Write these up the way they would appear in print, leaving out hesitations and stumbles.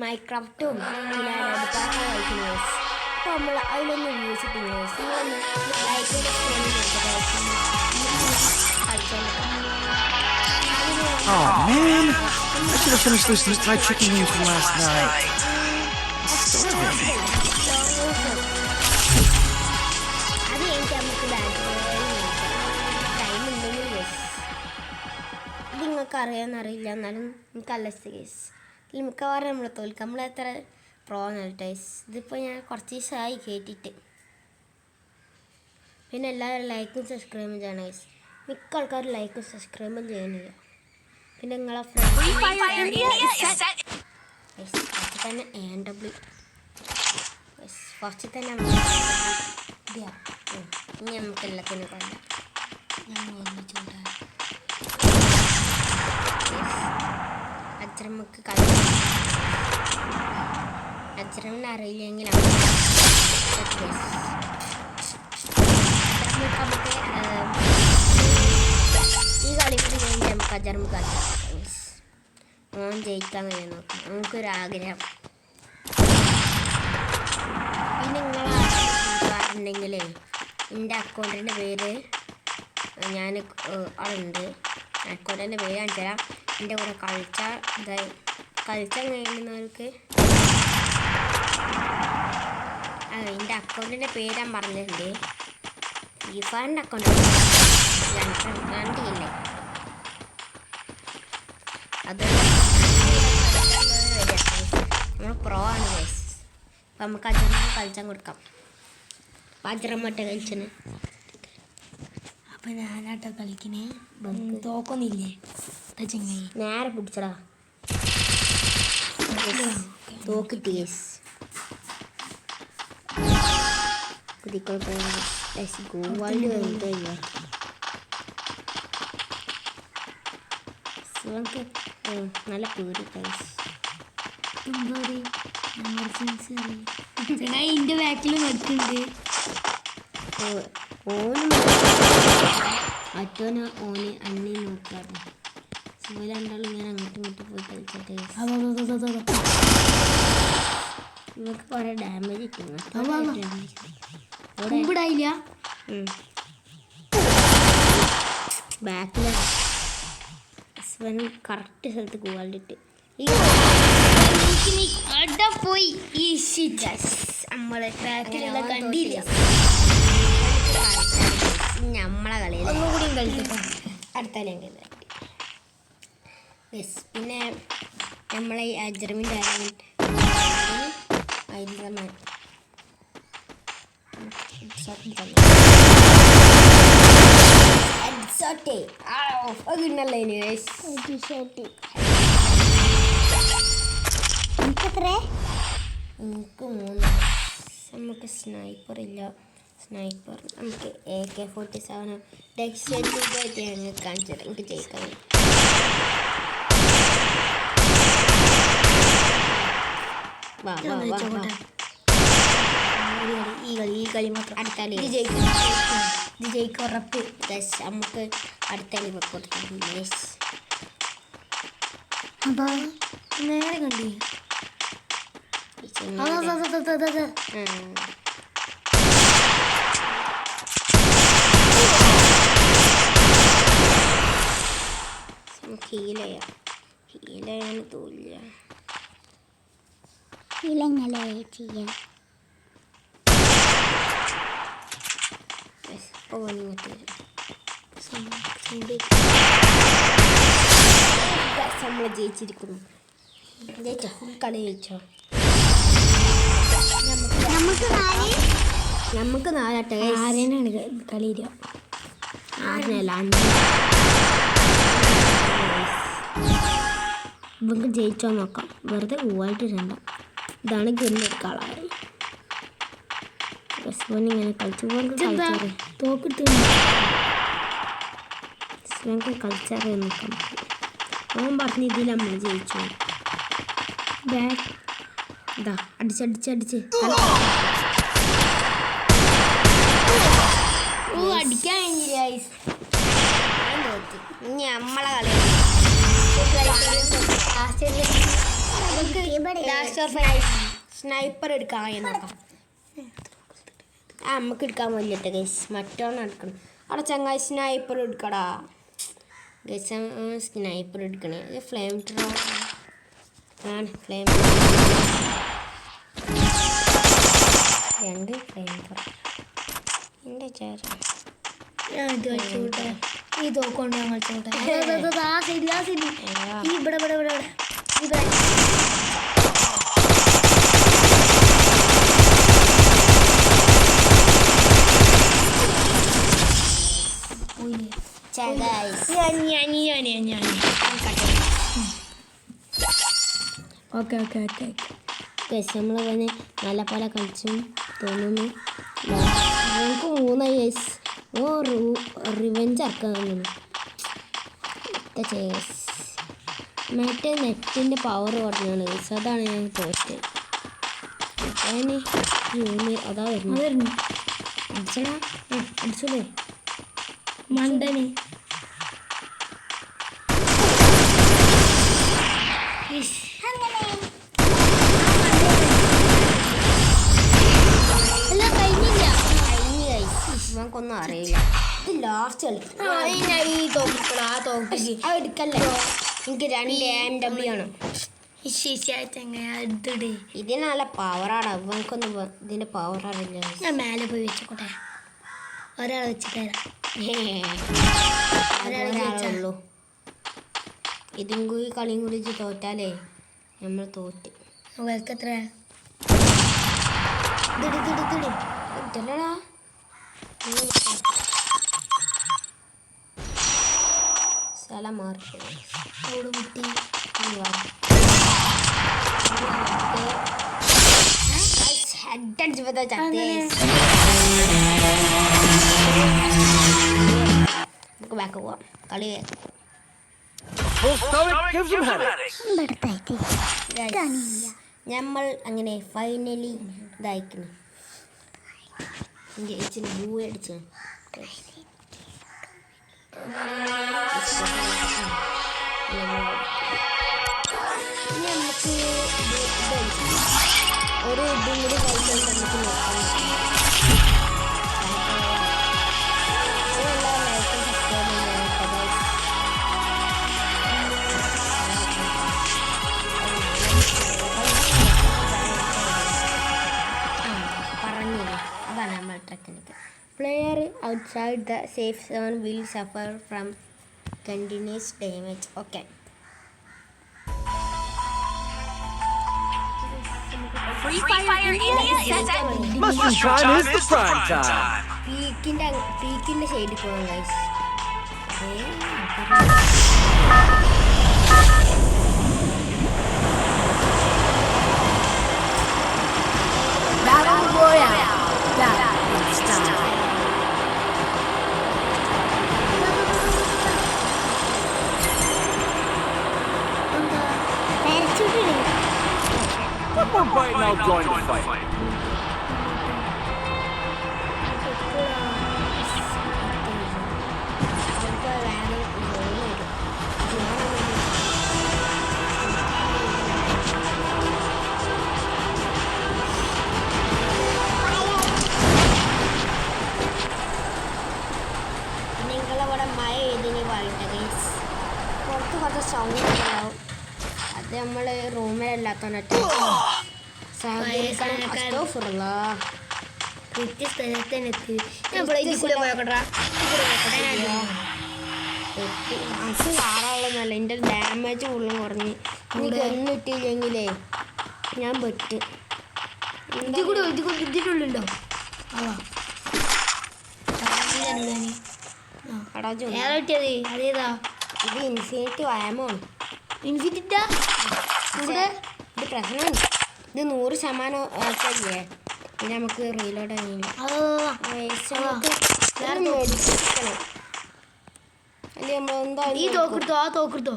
മൈൻക്രാഫ്റ്റും പിന്നെ പാട്ട് കളിക്കുന്നത്. അപ്പോൾ നമ്മൾ അതിലൊന്നും ഉപയോഗിച്ചിട്ടില്ല. നിങ്ങളൊന്ന് like Oh man, I should have finished this fried chicken wings from last night. I'm starving. അത് കഴിഞ്ഞിട്ട് നമുക്ക് ടൈം ഉണ്ടെങ്കിൽ ഗേസ് ഇത് നിങ്ങൾക്ക് അറിയാമെന്നറിയില്ല, എന്നാലും എനിക്കല്ല ഗേസ് ഇതിൽ മിക്കവാറും നമ്മൾ തോൽക്കും. നമ്മൾ എത്ര പ്രോന്നേസ് ഇതിപ്പോൾ ഞാൻ കുറച്ച് ദിവസമായി കേട്ടിട്ട്. പിന്നെ എല്ലാവരും ലൈക്കും സബ്സ്ക്രൈബും ചെയ്യണം ഗേസ്. മിക്ക ആൾക്കാരും ലൈക്കും സബ്സ്ക്രൈബും ചെയ്യുന്നില്ല. പിന്നെ നിങ്ങളെ തന്നെ AW ഫസ്റ്റ് തന്നെ ഇനി നമുക്ക് എല്ലാത്തിനും കൊല്ലാം. അജ്രമക്ക് അജ്രമിനെ അറിയില്ലെങ്കിൽ നമുക്ക് ഈ കളി കൂടി കഴിഞ്ഞ് നമുക്ക് അജ്രമ കളിക്കാം. ഓൻ ജയിക്കാൻ കഴിയാൻ നോക്കാം. നമുക്കൊരാഗ്രഹം. പിന്നെ നിങ്ങളുണ്ടെങ്കിലേ എൻ്റെ അക്കൗണ്ടിൻ്റെ പേര് ഞാൻ ഉണ്ട്. അക്കൗണ്ടിൻ്റെ പേര് കാണിച്ചു തരാം. എൻ്റെ കൂടെ കളിച്ചാൽ കഴിയുന്നവർക്ക് എൻ്റെ അക്കൗണ്ടിൻ്റെ പേര് ഞാൻ പറഞ്ഞിട്ടുണ്ട്. ഫീഫാൻ്റെ അക്കൗണ്ട് കണ്ടില്ലേ? അത് നമ്മൾ പ്രോ ആണ് ഗൈസ്. അപ്പം നമുക്ക് അജ്രമ കളിച്ചാൽ കൊടുക്കാം. അജ്രമട്ട കളിച്ചന്. അപ്പം ഞാനാട്ടോ കളിക്കണേ. തോക്കൊന്നില്ലേ ചങ്ങായി? നേരെ പിടിച്ചടാ. തോക്കിട്ട് ഗൈസ്. ഗോവാൾഡ് കഴിഞ്ഞിട്ട് നല്ല പേടി ഗൈസ്. ഇതിന്റെ ബാക്കിൽ നടക്കുന്നുണ്ട്. മറ്റോന് ഓന് അന്നെ നോക്കാറ്. രണ്ടാളും ഞാൻ അങ്ങോട്ടും ഇങ്ങോട്ടും പോയി കളിച്ചോട്ടെ. നിങ്ങൾക്ക് കുറെ ഡാമേജ് കിട്ടും. ബാക്കിൽ കറക്റ്റ് സ്ഥലത്ത് കൂവാളിട്ട് പോയി. നമ്മളെ ബാക്കിലുള്ള കണ്ടില്ല. നമ്മളെ കളിയിൽ ഒന്നും കൂടി കളിക്കട്ടെ. അടുത്താലും പിന്നെ നമ്മളെ ഈ അജ്രമിൻ്റെ എനിക്ക് 3. നമുക്ക് സ്നൈപ്പർ ഇല്ല. സ്നൈപ്പർ നമുക്ക് AK-47 ഡെക്സ്റ്റേറ്റ് ഞങ്ങൾ കാണിച്ചത്. എനിക്ക് ജയിക്കാൻ ഈ കളി മാത്രം. അടുത്ത കളി ജയിക്കും ഉറപ്പ്. നമുക്ക് അടുത്ത കളി കൊടുക്കാം. നേരെ കണ്ടി ഹീലയാണ് തോന്നില്ല. ഹീലെങ്ങനെ ചെയ്യാം? നമ്മൾ ജയിച്ചിരിക്കുന്നു. ജയിച്ചോ? കളി ജയിച്ചോ? നമുക്ക് 4 ആരെയാണ് കളി? 5 നമുക്ക് ജയിച്ചോ നോക്കാം. വെറുതെ കൂവായിട്ട് 2. ഇതാണ് ഗെയിമെടുക്കാളായി. ഇങ്ങനെ കളിച്ചു തോക്കിട്ട് കളിച്ചറിയാൻ നോക്കാം. അവൻ പറഞ്ഞ ഇതിൽ നമ്മൾ ജയിച്ചു. ഇതാ അടിച്ചടിച്ച് അടിക്കാൻ ഇനി നമ്മളെ കളി സ്നൈപ്പർ എടുക്കാൻ നോക്കാം. നമുക്ക് എടുക്കാൻ പോലിട്ട് ഗൈസ്, മറ്റോണം എടുക്കണം. അവിടെ ചങ്ങായി സ്നൈപ്പർ എടുക്കടാ ഗൈസ്. സ്നൈപ്പർ എടുക്കണേ. ഫ്ലെയിം ട്രോൾ ആണ്. ഫ്ലെയിം 2 ഫ്ലെയിം ട്രോൾ എൻ്റെ ചേരാ. ഞാൻ ഇത് കളിച്ചോട്ടെ. ഈ തോക്കൊണ്ട് ഞാൻ കളിച്ചോട്ടെ. ആ സൈഡ് ഈ ഇവിടെ ഓക്കെ നമ്മൾ വന്ന് നല്ല പോലെ കളിച്ചും തോന്നുന്നു. നമുക്ക് 3 ഗൈസ്. റിവെഞ്ച് ആക്കാൻ മറ്റേ നെറ്റിൻ്റെ പവർ കുറഞ്ഞാണ് ഗൈസ്. അതാണ് ഞാൻ തോറ്റത്. അതാ വരുന്നു. അടിച്ചടാ, അടിച്ചോളേ മണ്ടന്. നമുക്കൊന്നും അറിയില്ല. ഇത് ലാസ്റ്റ് എടുക്കല്ലേ. എനിക്ക് 2 AMW ആണ്. ഇതിന് നല്ല പവറാണ്. ഇവനക്കൊന്നും ഇതിന്റെ പവർ അറിയില്ല. ഞാൻ മേലെ പോയി വെച്ചോട്ടെ. ഒരാളെ വെച്ചിട്ട് ഒരാളുള്ളൂ. ഇതും കൂടി കളിയും കൂടി തോറ്റാലേ നമ്മൾ തോറ്റ്. എത്ര ഇട്ടല്ലടാ. സ്ഥലം മാറി കുട്ടി ഹെഡടിച്ചപ്പോ ചത്തേ. നമുക്ക് ബാക്ക് പോവാം. കളി നമ്മൾ അങ്ങനെ ഫൈനലി ഇതായിക്കുന്നു. ജയിച്ചിന് ബൂ അടിച്ചു. നമുക്ക് ഒരു ഇതും കൂടി കളിക്കാൻ നമുക്ക് നോക്കാം. പറഞ്ഞില്ലേ, അതാണ് നമ്മൾ technique. Player outside the safe zone will suffer from continuous damage. Okay. Free Fire India is at Mushroom time is the prime time. പീക്കിന്റെ സൈഡിൽ പോകാം guys. One more bite and I'll join the fight. നിങ്ങളിവിടെ മഴ ഇതിന് പറയട്ടെ guys. പുറത്ത് കുറച്ച് sound ഉണ്ടാവും. അത് നമ്മൾ റൂമിലല്ലാത്തോണ്ടിട്ട് കൃത്യസ്ഥലത്തിനെത്തി. ആറാളൊന്നല്ല. എൻ്റെ ഡാമേജ് കൂടുതലും കുറഞ്ഞ്. എനിക്ക് ഒന്നും ഇട്ടില്ലെങ്കിലേ ഞാൻ പെട്ട്. ഇതിനുള്ളുണ്ടോ? ഏതാ കിട്ടിയത്? അതേതാ? ഇത് ഇൻഫിനിറ്റി വാമോണ്. ഇൻഫിനിറ്റാ? ഇത് പ്രശ്നമാണ്. ഇത് 100% ആക്കിയല്ലേ. ഇത് നമുക്ക് റീലോഡ് ആയില്ല. അല്ലെ നമ്മളെന്താ ഈ തോക്കെടുത്തോ? ആ തോക്കെടുത്തോ?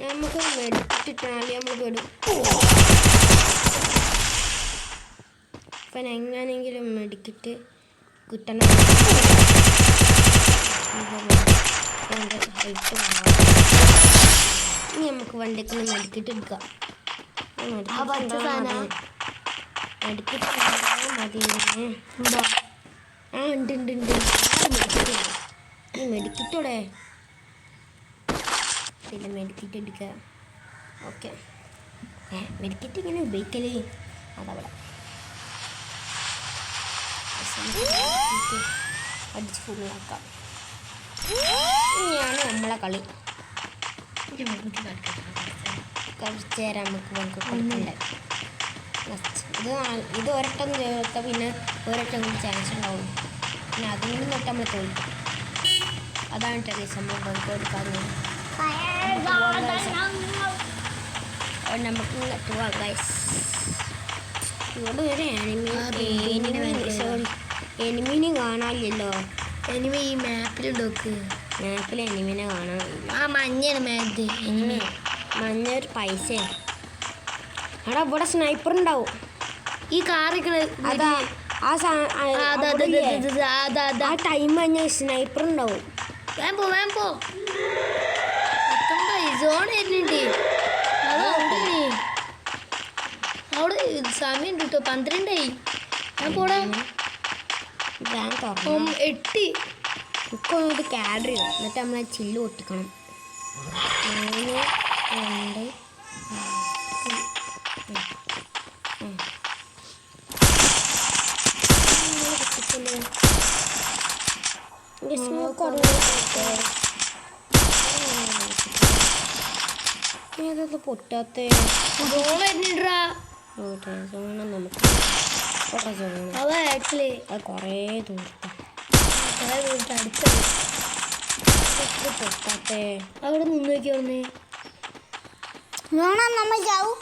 നമുക്ക് മെഡിറ്റിട്ടാല് നമ്മൾ പെടും. അപ്പം എങ്ങനെയെങ്കിലും മെഡിക്കറ്റ് കിട്ടണം. ഹൈറ്റ് ഇനി നമുക്ക് വണ്ടിക്ക് മെഡിക്കിട്ട് എടുക്കാം. ആ പച്ച സാധനം മെഡിക്കിട്ട് മതി. ഉണ്ടോ? ആ ഉണ്ട് മെഡിക്കിട്ടോടെ പിന്നെ മെഡിക്കിട്ട് എടുക്കുക. ഓക്കെ, മെഡിക്കിട്ട് ഇങ്ങനെ ഉപയോഗിക്കല് അതവിടെ അടിച്ച് ഫുള്ളാക്കാം. ഇനിയാണ് നമ്മളെ കളി. കുറച്ച് നേരം നമുക്ക് കൊടുക്കണ്ടേ. ഇത് ഒരട്ടം ചേർത്താൽ പിന്നെ ഒരട്ടം കൂടി ചാൻസ് ഉണ്ടാവും. പിന്നെ അതും കൂടി തൊട്ട് നമ്മൾ തോൽക്കും. അതാണ് കേട്ടോ നമ്മൾ ബൾക്ക് കൊടുക്കാറുണ്ട്. നമുക്ക് പോവാം ഗൈസ്. ഇവിടെ ഒരു എനിമീനെ കാണാനില്ലല്ലോ. എനിമി ഈ മാപ്പിലുണ്ടോക്ക്. മാപ്പിൽ എനിമീനെ കാണാനില്ല. ആ മഞ്ഞാണ് മാപ്പ്. എനിമി മഞ്ഞ ഒരു പൈസയാണ്. എടാ ഇവിടെ സ്നൈപ്പർ ഉണ്ടാവും. ഈ കാറിക്കണ അതാ ആ ടൈം കഴിഞ്ഞ സ്നൈപ്പർ ഉണ്ടാവും. വേം പോ സോൺ വരുന്നുണ്ട്. അവിടെ സമയം ഉണ്ട് കേട്ടോ. 12 ഞാൻ പോടാ. ഞാൻ തുറന്നു 8 ഇക്കൊന്നത് കാഡറി എന്നിട്ട് നമ്മളെ ചില്ല് പൊട്ടിക്കണം. 3 2 പൊട്ടാത്ത വരുന്നുണ്ടാ. നമുക്ക് അവ ആക്ച്വലി അത് കുറേ ദൂരത്താ അടുത്ത പൊട്ടാത്തേ. അവിടെ നിന്ന് നോക്കി വന്നേ. നമ്മൾ ചാവും.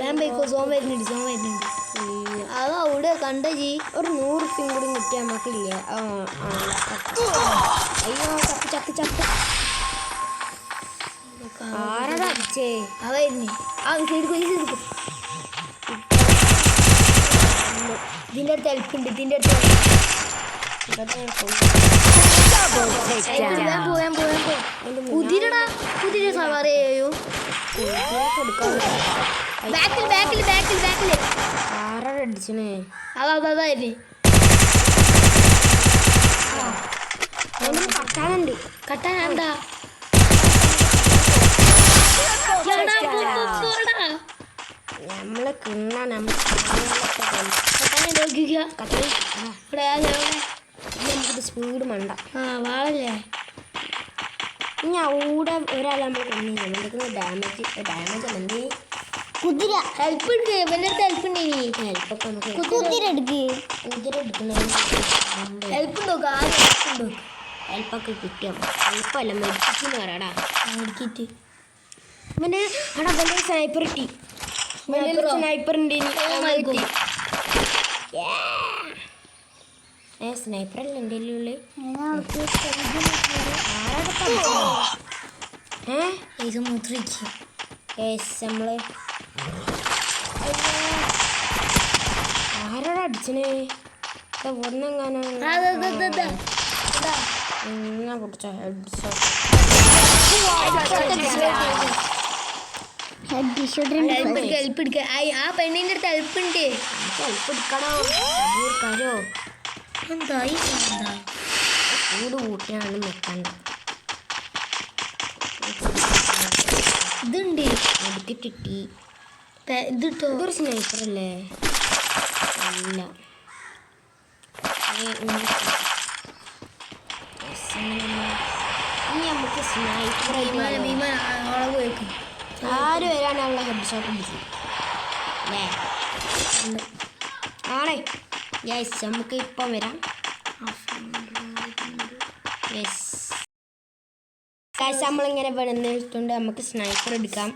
ഞാൻ പോയിക്കോ. സോൺ വരുന്നുണ്ട്. അത് അവിടെ കണ്ട ജി. ഒരു 100 ഉറുപ്പിയും കൂടി കിട്ടിയാൽ നമുക്കില്ല. അയ്യോ ചത്ത് ആരടാ അടിച്ചേ? അവ വരുന്നേ. ആ സൈഡ് ഇതിൻ്റെ അടുത്ത് ഹെൽപ്പുണ്ട്. ഇതിൻ്റെ അടുത്ത് കുതിരടാ സവാറി ചെയ്യോ. ബാക്കിൽ ആരടാ അടിച്ചേ? അതായിരുന്നു. കട്ടാനുണ്ട്. കട്ടാൻ എന്താ നമ്മള് കിണ്ണ നമുക്കിത് സ്പീഡ് മണ്ട. വാളല്ലേ ഇനി അവിടെ ഒരാൾ നമ്മൾ കൊന്നില്ല. എന്തൊക്കെ ഡാമേജ് അല്ല എന്ത് കുതിര ഹെൽപ്പ് ഉണ്ട്. ഇവൻ്റെ അടുത്ത് ഹെൽപ്പ് ഉണ്ട്. ഇനി ഹെൽപ്പൊക്കെ നമുക്ക് കുതിര എടുക്കുന്നതിന് ഹെൽപ്പ് ഉണ്ടോ? ഹെൽപ്പൊക്കെ കിട്ടിയാൽ ഹെൽപ്പല്ല മെഡിക്കറ്റ് പറയാടാ. മെഡിക്കറ്റ് പിന്നെ അവിടെ വലിയ സ്നൈപ്പർ കിട്ടി. സ്നൈപ്പർ ഉണ്ട്. സ്നൈപ്പർ അല്ല എൻ്റെ ഉള്ളിൽ. നമ്മള് ആരോടാ അടിച്ചണേ? ഇവിടുന്നെങ്ങാനും കുടിച്ച ഹെൽപ്പ് എടുക്ക. ആ പെണ്ണിൻ്റെ അടുത്ത് ഹെൽപ്പ് ഉണ്ട്. ഹെൽപ്പ് എടുക്കണോ? കാര്യോ എന്തായി ചൂട് കൂട്ടിയാണ് വെക്കണ്ട. ഇതുണ്ട് എടുത്തിട്ടി ഇതിട്ടോ. ഇതൊരു സ്നൈപ്പർ അല്ലേ? അല്ല ഇനി നമുക്ക് സ്നൈപ്പർ ആര് വരാനുള്ള ഹെഡ് ഷോട്ട് അടിക്കും അല്ലേ? ആണേ യെസ് നമുക്ക് ഇപ്പം വരാം. യെസ് നമ്മളിങ്ങനെ വെളുന്നിട്ടുണ്ട്. നമുക്ക് സ്നൈപ്പർ എടുക്കാം.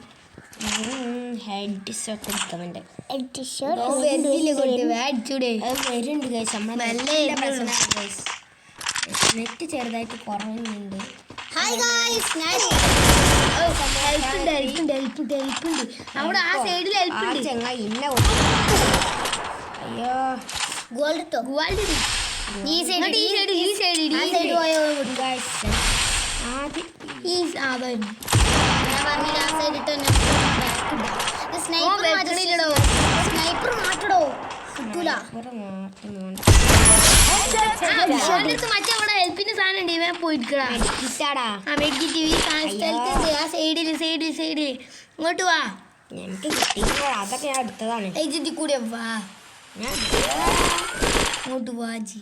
ഹെഡ് ഷോട്ട് എടുക്കാം. എൻ്റെ വരുന്നുണ്ട് ഗൈസ്. നമ്മളെ നെറ്റ് ചെറുതായിട്ട് കുറവുന്നുണ്ട്. അവിടെ ആ സൈഡിൽ ഹെൽപ്പ് ഉണ്ട്. ചെങ്ങായി ഇന്ന അയ്യോ ഗോൾഡ് ഈ സൈഡ് ആദ്യം ഈ സാധനം ഞാൻ പറഞ്ഞില്ല ആ സൈഡിട്ട് സ്നൈപ്പർ മാറ്റടോ കിട്ടൂല മറ്റേ അവിടെ ഹെൽപ്പിന്റെ സാധനം ഉണ്ട് ഇവൻ പോയിട്ടാ കിട്ടാടാ ആ മെഡിക്കറ്റ് ഈ സ്ഥലത്ത് ആ സൈഡില് ഇങ്ങോട്ട് വാ എനിക്ക് കിട്ടിയില്ല അതൊക്കെ ഞാൻ എടുത്തതാണ് ഏജന്റി കൂടെ വാ ഞാൻ ഇങ്ങോട്ട് വാ ജി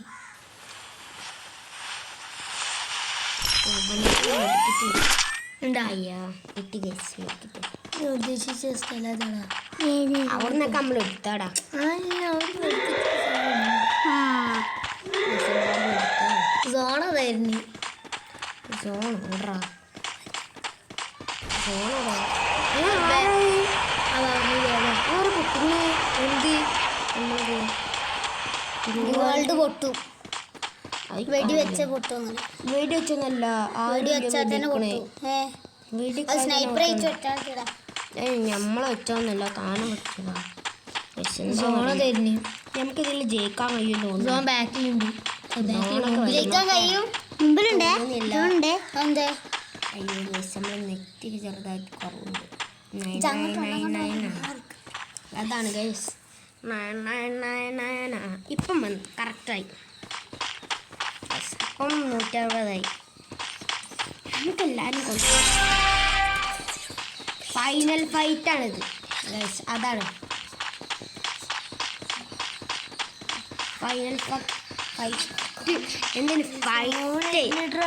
ഉണ്ടാ അയ്യാ കിട്ടി ഗൈസ് കിട്ടി ഉദ്ദേശിച്ച സ്ഥലത്താടാ അവിടുന്നൊക്കെ നമ്മൾ എടുത്താടാ സോണതായിരുന്നു സോൺ ഓടാ സോണടാ ഒരു കുട്ടിനെ എന്ത് വേൾഡ് പൊട്ടും വെടി വെച്ച പൊട്ടും അങ്ങനെ വീഡിയോ വെച്ചൊന്നല്ല വെടി വെച്ചാൽ തന്നെ പൊട്ടും വീഡിയോ സ്നൈപ്പർ വെച്ചാൽ നമ്മളെ വെച്ചോന്നല്ല താനം വെച്ചതാ സോണ തരുന്നു നമുക്കിതിൽ ജയിക്കാൻ കഴിയുമോ സോൺ ബാക്കിലുണ്ട് ജയിക്കാൻ കഴിയും മുമ്പിലുണ്ടേ തോന്നുന്നില്ല. എന്തേ അയ്യോ നമ്മൾ നെറ്റിക്ക് ചെറുതായിട്ട് കുറവുണ്ട് അതാണ് ഗൈസ് ഇപ്പം വന്നു കറക്റ്റായി ഇപ്പം 160 നമുക്കെല്ലാവരും കൊണ്ട് ഫൈനൽ ഫൈറ്റാണിത് ഗൈസ് അതാണ് ഫൈനൽ ഫൈറ്റ് എന്തിന് ഫൈറ്റ്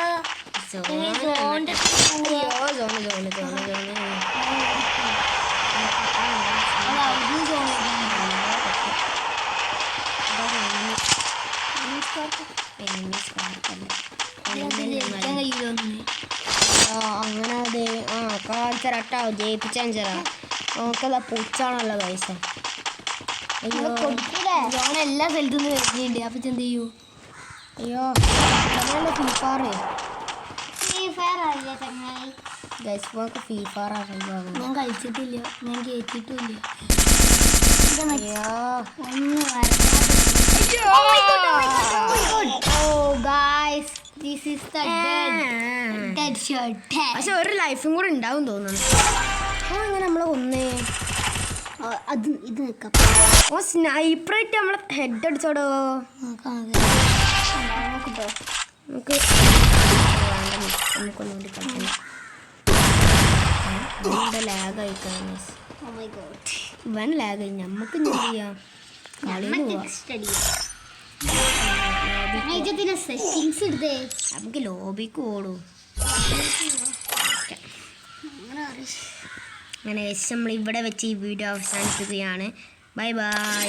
അങ്ങനെ അതെ ആ കാണിച്ചരട്ടോ ജയിപ്പിച്ചാൻ ചേരാ നമുക്കതാ പൂച്ചാണല്ലോ പൈസ അയ്യോ സോൺ എല്ലാ സ്ഥലത്തു നിന്ന് വരുന്നുണ്ട് അപ്പൊ എന്ത് ചെയ്യൂ അയ്യോ ഫ്രീ ഫയർ ഗൈസ് നമുക്ക് ഫ്രീ ഫയർ അറിയാമോ ഞാൻ കളിച്ചിട്ടില്ല ഞാൻ കേട്ടിട്ടില്ല അയ്യോ പക്ഷെ ഒരു ലൈഫും കൂടെ ഉണ്ടാവും തോന്നുന്നു അങ്ങനെ നമ്മളെ ഒന്നേ അത് ഇത് നിൽക്കാം ഓ സ്നൈപ്പറായിട്ട് നമ്മളെ ഹെഡ് അടിച്ചോടോ നമുക്ക് നമുക്കൊന്നുകൂടി കളിക്കണം ലാഗായി ഇവൻ ലാഗായി നമുക്ക് എന്ത് ചെയ്യാം സെറ്റിങ്സ് എടുത്തേ നമുക്ക് ലോബിക്ക് ഓടും അങ്ങനെ നമ്മൾ ഇവിടെ വെച്ച് ഈ വീഡിയോ അവസാനിപ്പിക്കുകയാണ് ബൈ ബൈ